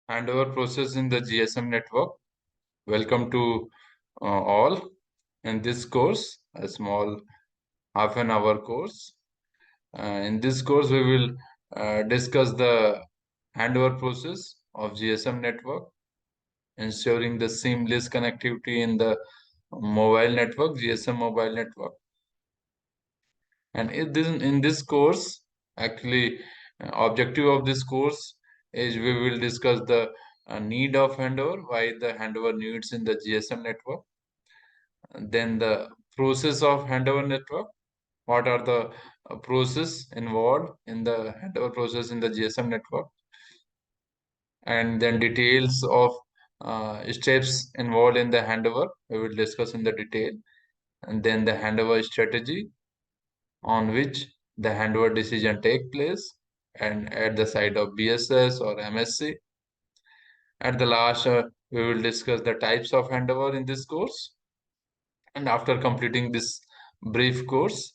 handover process in the GSM network. Welcome to all. In this course, a small half an hour course. In this course, we will discuss the handover process of GSM network, ensuring the seamless connectivity in the mobile network, GSM mobile network. And in this course, actually, objective of this course is we will discuss the need of handover, why the handover needs in the GSM network, and then the process of handover network, what are the process involved in the handover process in the GSM network, and then details of steps involved in the handover, we will discuss in the detail, and then the handover strategy on which the handover decision take place and at the site of BSS or MSC. At the last, we will discuss the types of handover in this course. And after completing this brief course,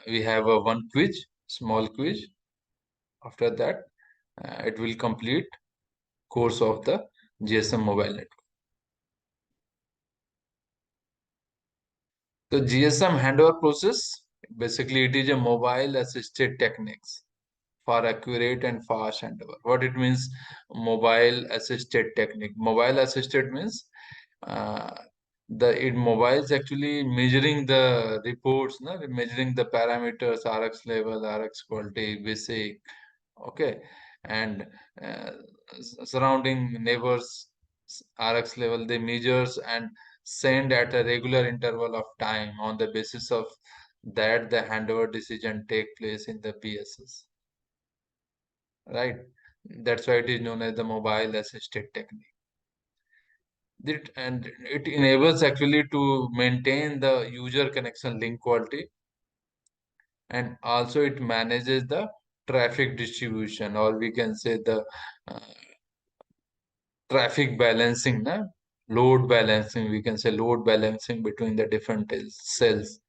we have a one quiz, small quiz. After that, it will complete course of the GSM mobile network. The GSM handover process, basically it is a mobile assisted techniques for accurate and fast handover. What it means, mobile assisted technique. Mobile assisted means uh, the mobiles actually measuring the reports, no? Measuring the parameters, RX level, RX quality, basic, okay, and uh, surrounding neighbors RX level they measures and send at a regular interval of time. On the basis of that, the handover decision take place in the BSS, right? That's why it is known as the mobile assisted technique. And it enables actually to maintain the user connection link quality, and also it manages the traffic distribution, or we can say the uh, traffic balancing, na? Load balancing, we can say load balancing between the different cells.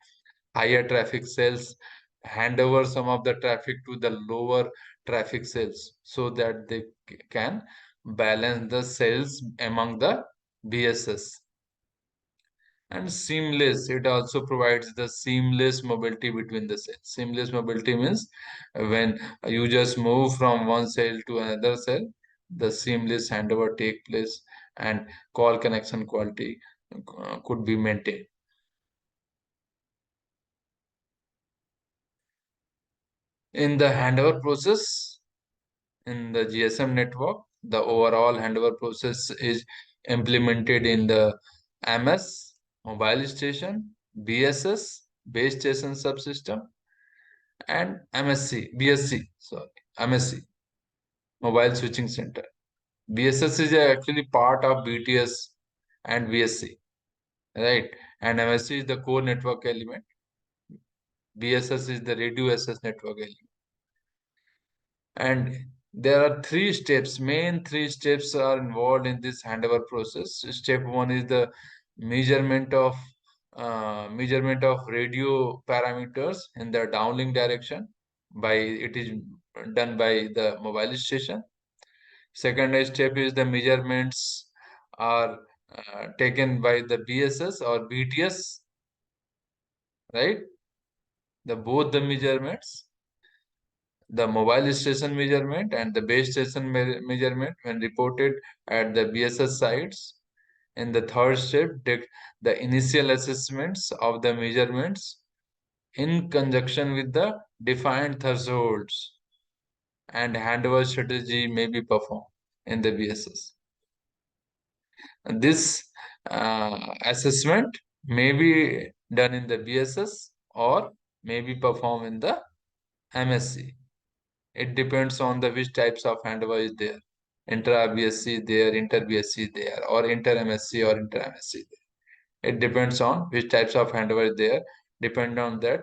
Higher traffic cells hand over some of the traffic to the lower traffic cells so that they can balance the cells among the BSS. And seamless, it also provides the seamless mobility between the cells. Seamless mobility means when you just move from one cell to another cell, the seamless handover take place and call connection quality could be maintained. In the handover process, in the GSM network, the overall handover process is implemented in the MS, mobile station, BSS, base station subsystem, and MSC, mobile switching center. BSS is actually part of BTS and VSC, right? And MSC is the core network element. BSS is the radio access network element. And there are main three steps are involved in this handover process. Step one is the measurement of measurement of radio parameters in the downlink direction. It is done by the mobile station. Second step is the measurements are taken by the BSS or BTS, right? The both the measurements, the mobile station measurement and the base station measurement when reported at the BSS sites. In the third step, the initial assessments of the measurements in conjunction with the defined thresholds, and handover strategy may be performed in the BSS. This assessment may be done in the BSS or may be performed in the MSC. It depends on the which types of handover is there. Intra-BSC there, inter-BSC there, or inter-MSC or inter-MSC there. It depends on which types of handover is there. Depend on that,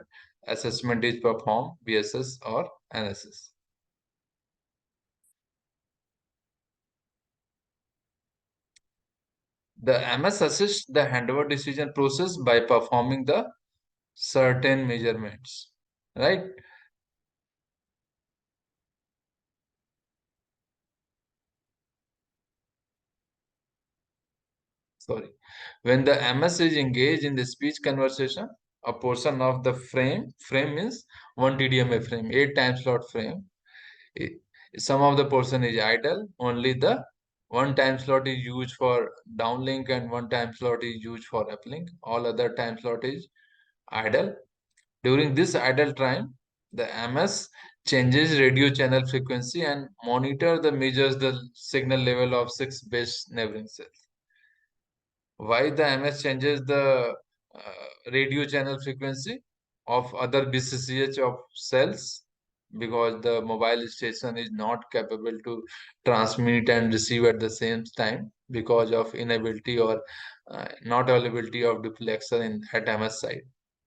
assessment is performed BSS or NSS. The MS assists the handover decision process by performing the certain measurements, right? Sorry. When the MS is engaged in the speech conversation, a portion of the frame means one TDMA frame, 8 time slot frame. I- Some of the portion is idle. Only the one time slot is used for downlink and one time slot is used for uplink. All other time slot is idle. During this idle time, the MS changes radio channel frequency and monitor the measures the signal level of six base neighboring cells. Why the MS changes the radio channel frequency of other BCCH of cells? Because the mobile station is not capable to transmit and receive at the same time because of inability or not availability of duplexer in at MS side.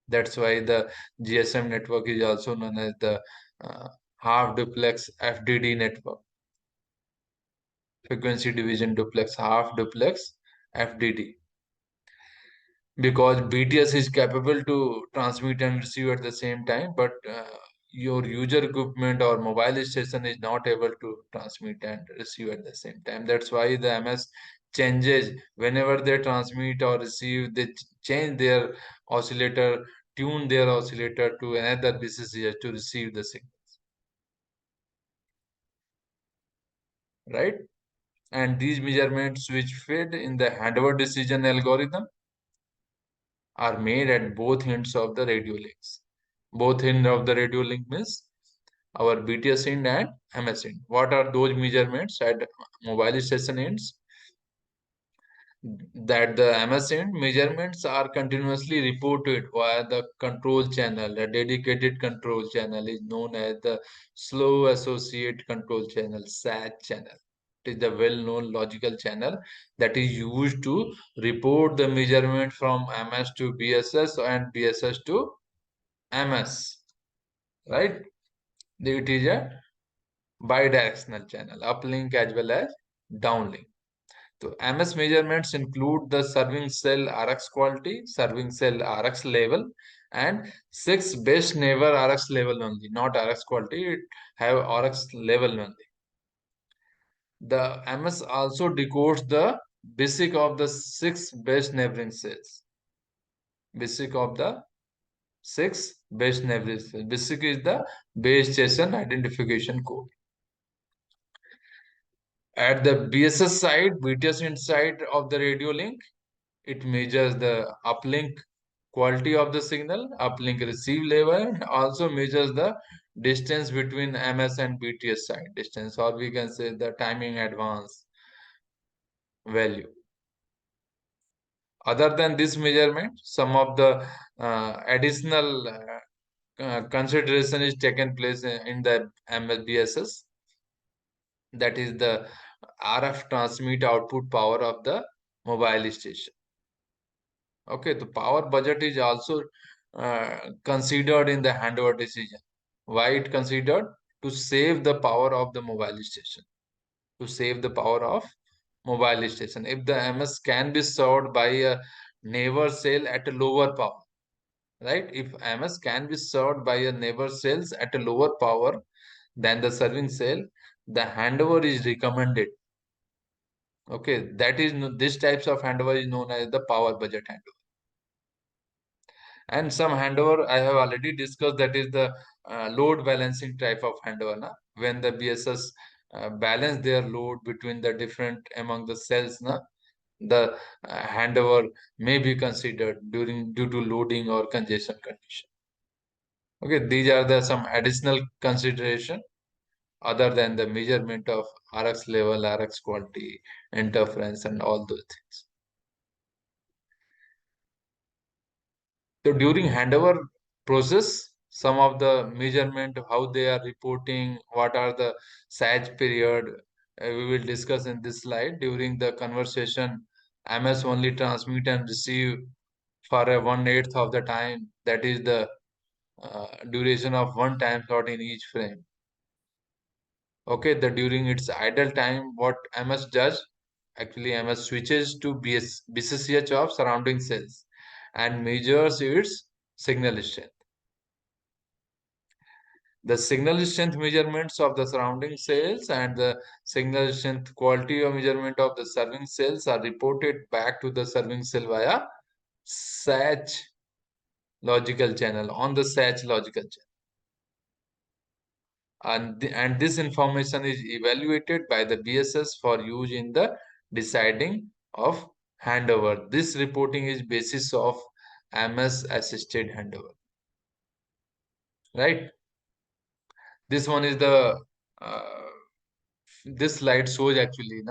That's why the GSM network is also known as the half duplex FDD network, frequency division duplex, half duplex FDD, because BTS is capable to transmit and receive at the same time, but your user equipment or mobile station is not able to transmit and receive at the same time. That's why the MS changes whenever they transmit or receive, they change their oscillator, tune their oscillator to another BCCS to receive the signal, right? And these measurements which fit in the handover decision algorithm are made at both ends of the radio links. Both end of the radio link means our BTS end and MS end. What are those measurements at mobile station ends? That the MS end measurements are continuously reported via the control channel. A dedicated control channel is known as the slow associate control channel, SAC channel. It is the well-known logical channel that is used to report the measurement from MS to BSS and BSS to MS, right? It is a bidirectional channel, uplink as well as downlink. So MS measurements include the serving cell RX quality, serving cell RX level, and six base neighbor RX level only, not RX quality, it have RX level only. The MS also decodes the basic of the six base neighboring cells. Basic of the six base neighboring cells. Basic is the base station identification code. At the BSS side, BTS inside of the radio link, it measures the uplink quality of the signal, uplink receive level, and also measures the distance between MS and BTS side distance, or we can say the timing advance value. Other than this measurement, some of the additional consideration is taken place in the MSBSS. That is the RF transmit output power of the mobile station. Okay, the power budget is also considered in the handover decision. Why it considered? To save the power of the mobile station. To save the power of mobile station. If the MS can be served by a neighbor cell at a lower power, right? If MS can be served by a neighbor cells at a lower power than the serving cell, the handover is recommended. Okay, that is this types of handover is known as the power budget handover. And some handover I have already discussed, that is the load balancing type of handover. Na? When the BSS balance their load between the different among the cells, na? The handover may be considered during due to loading or congestion condition. Okay, these are the some additional consideration other than the measurement of RX level, RX quality, interference, and all those things. So during handover process, some of the measurement, how they are reporting, what are the SAG period, we will discuss in this slide. During the conversation, MS only transmit and receive for a 1/8 of the time. That is the duration of one time slot in each frame. Okay, the during its idle time, what MS does, actually MS switches to BCCH of surrounding cells and measures its signal strength. The signal strength measurements of the surrounding cells and the signal strength quality of measurement of the serving cells are reported back to the serving cell via SACH logical channel on the SACH logical channel. And this information is evaluated by the BSS for use in the deciding of handover. This reporting is basis of MS assisted handover. Right? This one is the this slide shows actually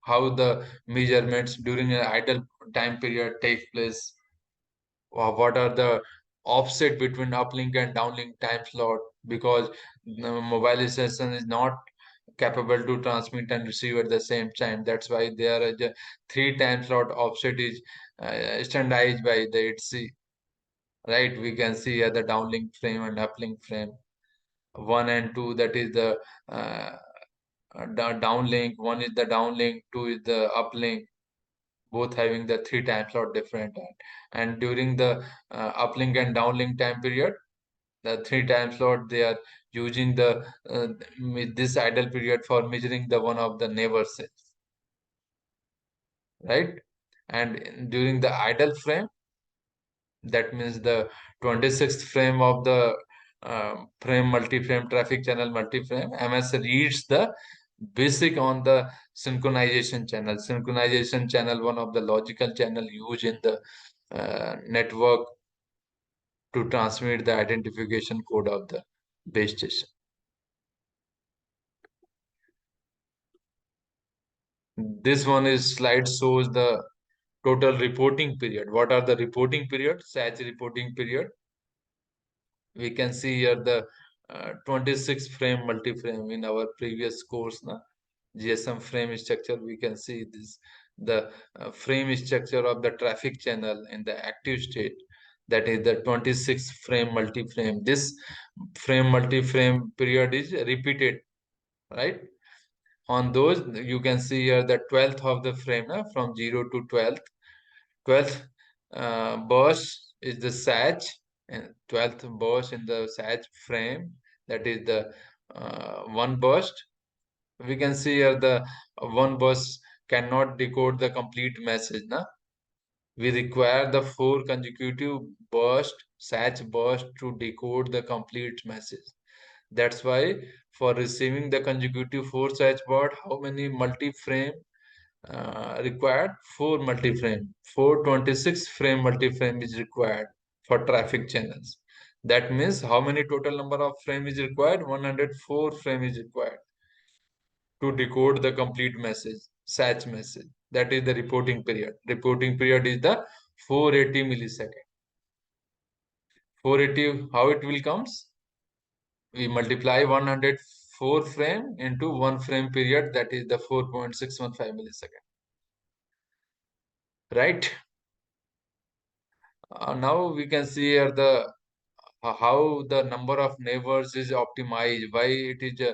how the measurements during an idle time period take place, or what are the offset between uplink and downlink time slot, because the mobile station is not capable to transmit and receive at the same time. That's why there is a 3 time slot offset is standardized by the HC. Right, we can see the downlink frame and uplink frame 1 and 2, that is the downlink. One is the downlink, two is the uplink, both having the 3 time slot different. And during the uplink and downlink time period, the 3 time slot they are using the this idle period for measuring the one of the neighbor cells, right? And during the idle frame, that means the 26th frame of the frame multi-frame traffic channel multi-frame, MS reads the basic on the synchronization channel. Synchronization channel, one of the logical channel used in the network to transmit the identification code of the base station. This one is slide shows the total reporting period. What are the reporting period? SACH reporting period. We can see here the 26 frame multi-frame in our previous course. GSM frame structure, we can see this, the frame structure of the traffic channel in the active state, that is the 26 frame multi-frame. This frame multi-frame period is repeated, right? On those, you can see here the 12th of the frame, from 0 to 12th. 12th burst is the SACH, and 12th burst in the SACH frame, that is the one burst. We can see here the one burst cannot decode the complete message. We require the 4 consecutive burst, SACH burst, to decode the complete message. That's why for receiving the consecutive 4 SACH burst, how many multi-frame required? 4 multi-frame. 426 frame multi-frame is required for traffic channels. That means how many total number of frame is required? 104 frame is required to decode the complete message, SACH message. That is the reporting period. Reporting period is the 480 millisecond. 480, how it will comes? We multiply 104 frame into 1 frame period, that is the 4.615 millisecond. Right? Now we can see here the how the number of neighbors is optimized, why it is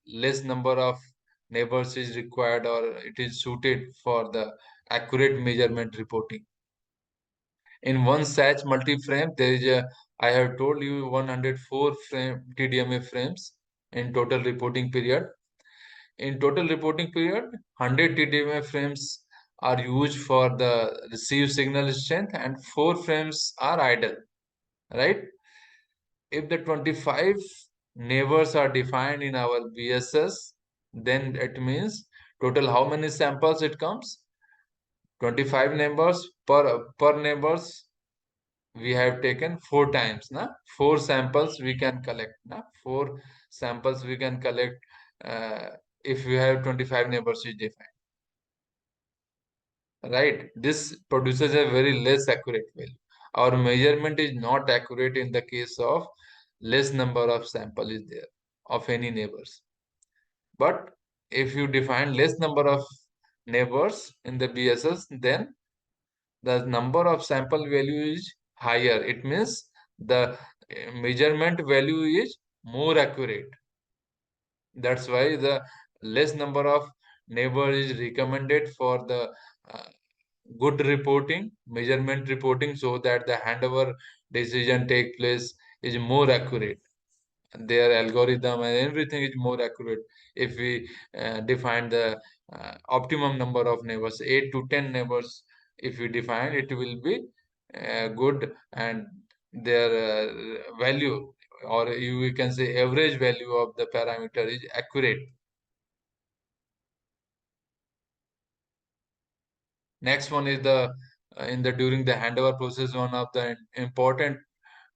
less number of neighbors is required, or it is suited for the accurate measurement reporting. In one SACH multi-frame, there is a, I have told you, 104 frame TDMA frames in total reporting period. In total reporting period, 100 TDMA frames are used for the receive signal strength and 4 frames are idle, right? If the 25 neighbors are defined in our BSS, then it means total how many samples it comes? 25 neighbors per neighbors. We have taken 4 times. 4 samples we can collect. 4 samples we can collect if we have 25 neighbors is defined. Right? This produces a very less accurate value. Our measurement is not accurate in the case of less number of sample is there of any neighbors. But if you define less number of neighbors in the BSS, then the number of sample value is higher. It means the measurement value is more accurate. That's why the less number of neighbors is recommended for the good reporting, measurement reporting, so that the handover decision take place is more accurate. their algorithm and everything is more accurate if we define the optimum number of neighbors, 8 to 10 neighbors. If we define, it will be good, and their value, or you can say average value of the parameter is accurate. Next one is the in the during the handover process, one of the important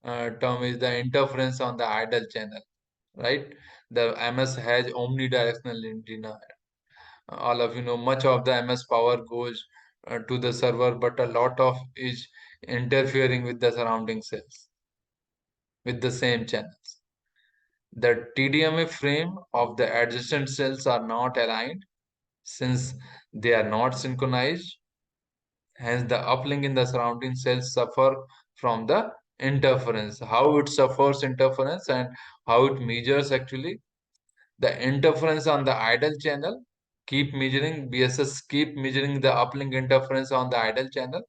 term is the interference on the idle channel, right? The MS has omnidirectional antenna. All of you know, much of the MS power goes to the server, but a lot of is interfering with the surrounding cells with the same channels. The TDMA frame of the adjacent cells are not aligned since they are not synchronized. Hence, the uplink in the surrounding cells suffer from the interference. How it suffers interference and how it measures actually the interference on the idle channel. Keep measuring, BSS keep measuring the uplink interference on the idle channel,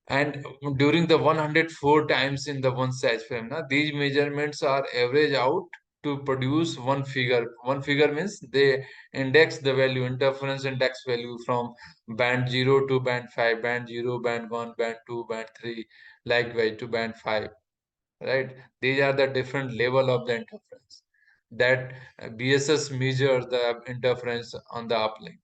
and during the 104 times in the one size frame, these measurements are average out to produce one figure. One figure means they index the value, interference index value from band 0 to band 5, band 0, band 1, band 2, band 3, likewise to band 5, right? These are the different level of the interference that BSS measures the interference on the uplink,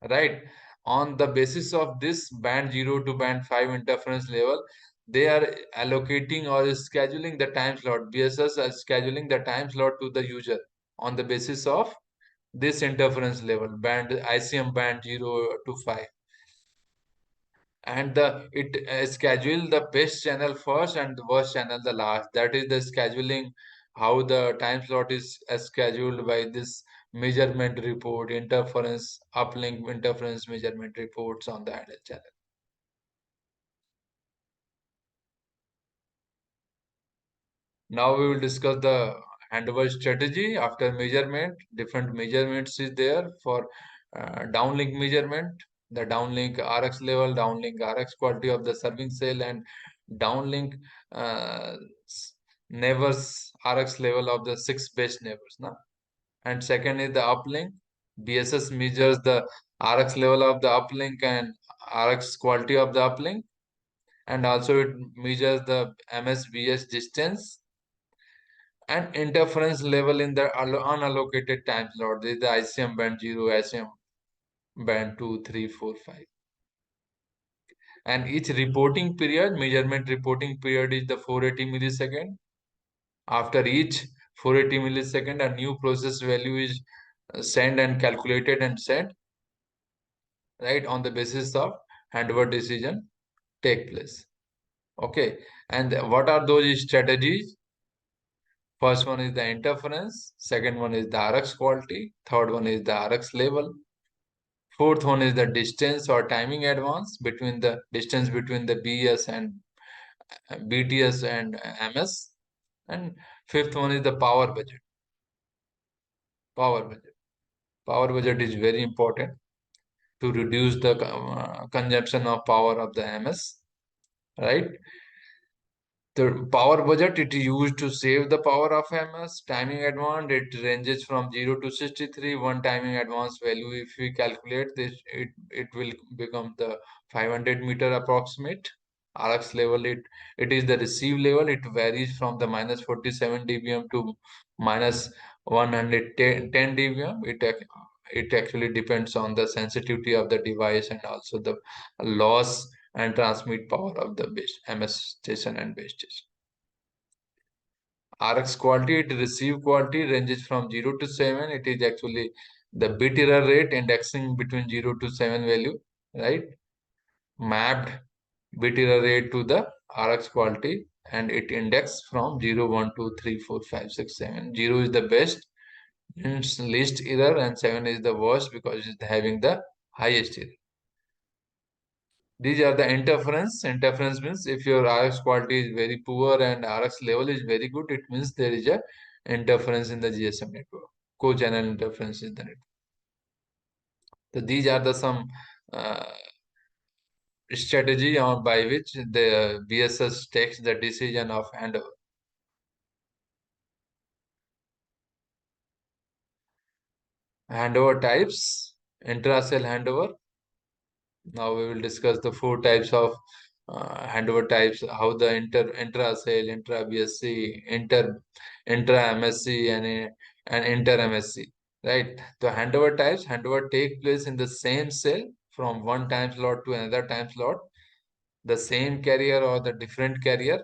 right? On the basis of this band 0 to band 5 interference level, they are allocating or scheduling the time slot. BSS is scheduling the time slot to the user on the basis of this interference level, band ICM band 0 to 5. And the it schedule the best channel first and the worst channel the last. That is the scheduling, how the time slot is scheduled by this measurement report, interference uplink interference measurement reports on the idle channel. Now we will discuss the handover strategy after measurement. Different measurements is there for downlink measurement, the downlink RX level, downlink RX quality of the serving cell, and downlink uh, neighbors RX level of the six best neighbors. Na? And second is the uplink. BSS measures the RX level of the uplink and RX quality of the uplink, and also it measures the MSBS distance and interference level in the unallocated time slot. This is the ICM band 0, ICM band 2, 3, 4, 5. And each reporting period, measurement reporting period is the 480 millisecond. After each 480 millisecond, a new process value is sent and calculated and sent, right, on the basis of handover decision take place. Okay. And what are those strategies? First one is the interference, second one is the RX quality, third one is the RX level, fourth one is the distance or timing advance between the distance between the BS and BTS and MS, and fifth one is the power budget. Power budget. Power budget is very important to reduce the consumption of power of the MS, right? The power budget, it is used to save the power of MS. Timing advance, it ranges from 0 to 63. One timing advance value, if we calculate this, it will become the 500 meter approximate. RX level, it is the receive level. It varies from the minus 47 dBm to minus 110 dBm. It actually depends on the sensitivity of the device and also the loss and transmit power of the base MS station and base station. RX quality, it receive quality ranges from 0 to 7. It is actually the bit error rate indexing between 0 to 7 value, right? Mapped bit error rate to the RX quality, and it index from 0, 1, 2, 3, 4, 5, 6, 7. 0 is the best, means least error, and 7 is the worst because it's having the highest error. These are the interference. Interference means if your RX quality is very poor and RX level is very good, it means there is a interference in the GSM network. Co-channel interference in the network. So these are the some uh, strategy by which the BSS takes the decision of handover. Handover types, intra-cell handover. Now we will discuss the four types of handover types, how the intra-cell, intra-BSc, intra-MSc and inter-MSc. Right. The handover take place in the same cell from one time slot to another time slot. The same carrier or the different carrier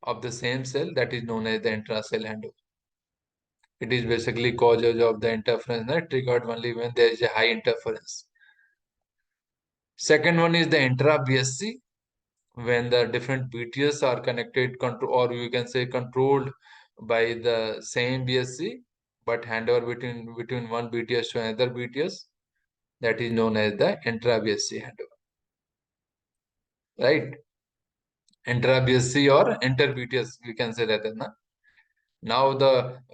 of the same cell, that is known as the intra-cell handover. It is basically causes of the interference that triggered only when there is a high interference. Second one is the intra-BSc, when the different BTS are connected, or you can say controlled by the same BSc, but handover between one BTS to another BTS. That is known as the intra-BSc handover. Right? Intra-BSc or inter-BTS, we can say that. Na? Now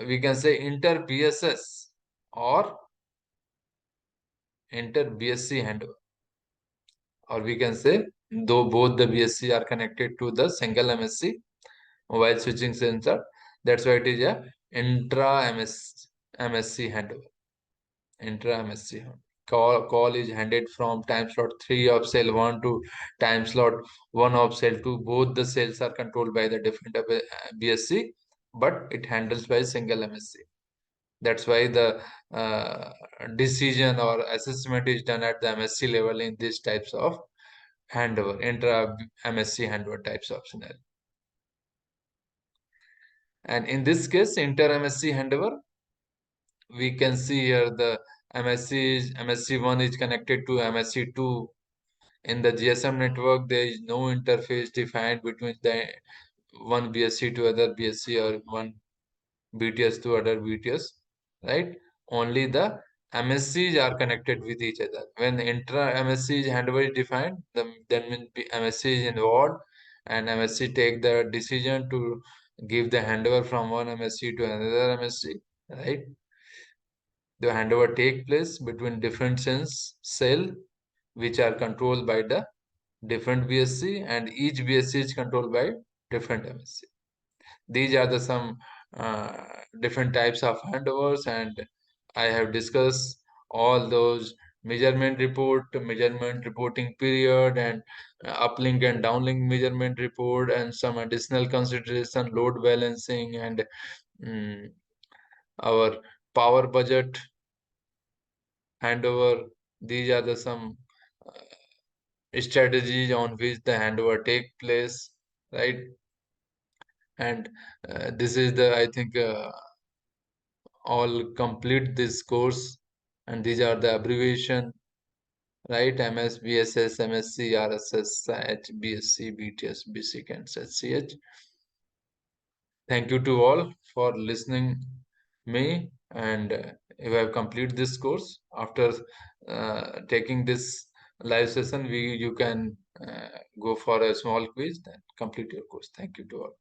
we can say inter-BSS or inter-BSc handover. Or we can say, though both the BSc are connected to the single MSc while switching sensor, that's why it is a MSc handover. Intra-MSc handover. Call is handed from time slot 3 of cell 1 to time slot 1 of cell 2. Both the cells are controlled by the different BSc, but it handles by single MSc. That's why the decision or assessment is done at the MSc level in these types of handover, intra-MSc handover types of scenario. And in this case, inter-MSc handover, we can see here the MSc1 is connected to MSc2. In the GSM network, there is no interface defined between the one BSc to other BSc or one BTS to other BTS, right? Only the MSCs are connected with each other. When intra MSC handover is defined, then means MSC is involved, and MSC take the decision to give the handover from one MSC to another MSC, right? The handover take place between different cell which are controlled by the different BSc, and each BSc is controlled by different MSc. These are the some different types of handovers, and I have discussed all those measurement reporting period, and uplink and downlink measurement report, and some additional consideration, load balancing, and our power budget handover. These are the some strategies on which the handover take place, right? And this is the, I think, all complete this course, and these are the abbreviation, right? MS, BSS, MSc, RSS, SH, BSc, BTS, BSc, and SCH. Thank you to all for listening me, and you have completed this course. After taking this live session, you can go for a small quiz and complete your course. Thank you to all.